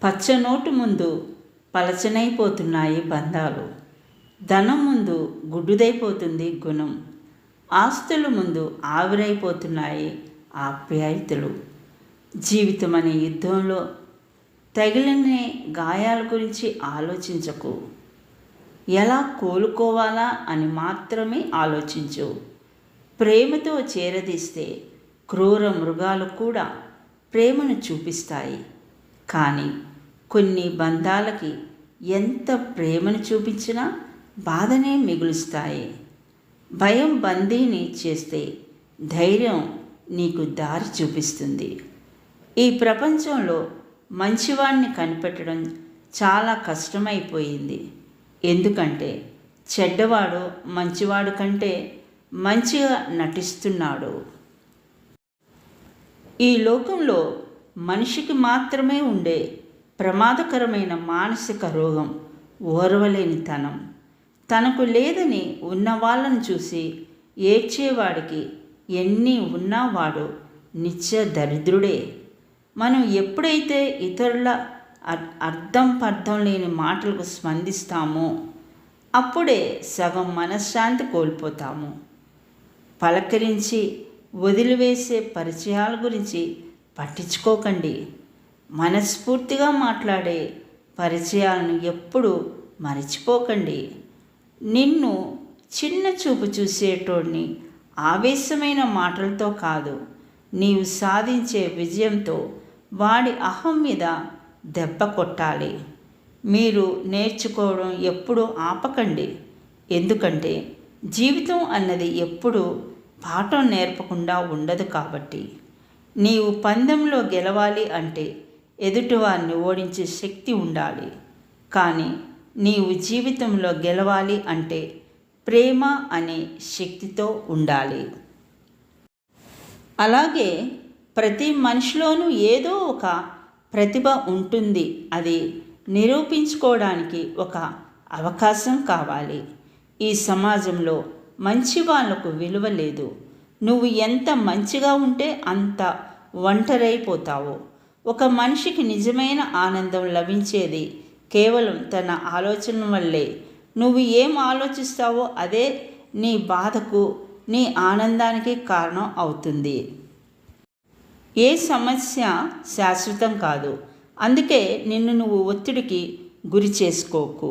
పచ్చనోటు ముందు పలచనైపోతున్నాయి బంధాలు. ధనం ముందు గుడ్డుదైపోతుంది గుణం. ఆస్తుల ముందు ఆవిరైపోతున్నాయి ఆప్యాయతలు. జీవితం అనే యుద్ధంలో తగిలిన గాయాల గురించి ఆలోచించకు. ఎలా కోలుకోవాలా అని మాత్రమే ఆలోచించు. ప్రేమతో చేరదీస్తే క్రూర మృగాలు కూడా ప్రేమను చూపిస్తాయి. కానీ కొన్ని బంధాలకి ఎంత ప్రేమను చూపించినా బాధనే మిగులుస్తాయి. భయం బందీని చేస్తే ధైర్యం నీకు దారి చూపిస్తుంది. ఈ ప్రపంచంలో మంచివాడిని కనిపెట్టడం చాలా కష్టమైపోయింది. ఎందుకంటే చెడ్డవాడు మంచివాడు కంటే మంచిగా నటిస్తున్నాడు. ఈ లోకంలో మనిషికి మాత్రమే ఉండే ప్రమాదకరమైన మానసిక రోగం ఓర్వలేనితనం. తనకు లేదని ఉన్న వాళ్ళను చూసి ఏడ్చేవాడికి ఎన్ని ఉన్నా వాడు నిత్య దరిద్రుడే. మనం ఎప్పుడైతే ఇతరుల అర్థం లేని మాటలకు స్పందిస్తామో అప్పుడే సగం మనశ్శాంతి కోల్పోతాము. పలకరించి వదిలివేసే పరిచయాల గురించి పట్టించుకోకండి. మనస్ఫూర్తిగా మాట్లాడే పరిచయాలను ఎప్పుడూ మరిచిపోకండి. నిన్ను చిన్న చూపు చూసేటోడిని ఆవేశమైన మాటలతో కాదు, నీవు సాధించే విజయంతో వాడి అహం మీద దెబ్బ కొట్టాలి. మీరు నేర్చుకోవడం ఎప్పుడూ ఆపకండి. ఎందుకంటే జీవితం అన్నది ఎప్పుడూ పాఠం నేర్పకుండా ఉండదు. కాబట్టి నీవు పందెంలో గెలవాలి అంటే ఎదుటివారిని ఓడించే శక్తి ఉండాలి. కానీ నీవు జీవితంలో గెలవాలి అంటే ప్రేమ అనే శక్తితో ఉండాలి. అలాగే ప్రతి మనిషిలోనూ ఏదో ఒక ప్రతిభ ఉంటుంది. అది నిరూపించుకోవడానికి ఒక అవకాశం కావాలి. ఈ సమాజంలో మంచి వాళ్లకు విలువ లేదు. నువ్వు ఎంత మంచిగా ఉంటే అంత ఒంటరైపోతావు. ఒక మనిషికి నిజమైన ఆనందం లభించేది కేవలం తన ఆలోచన వల్లే. నువ్వు ఏం ఆలోచిస్తావో అదే నీ బాధకు, నీ ఆనందానికి కారణం అవుతుంది. ఏ సమస్య శాశ్వతం కాదు. అందుకే నిన్ను నువ్వు ఒత్తిడికి గురి చేసుకోకు.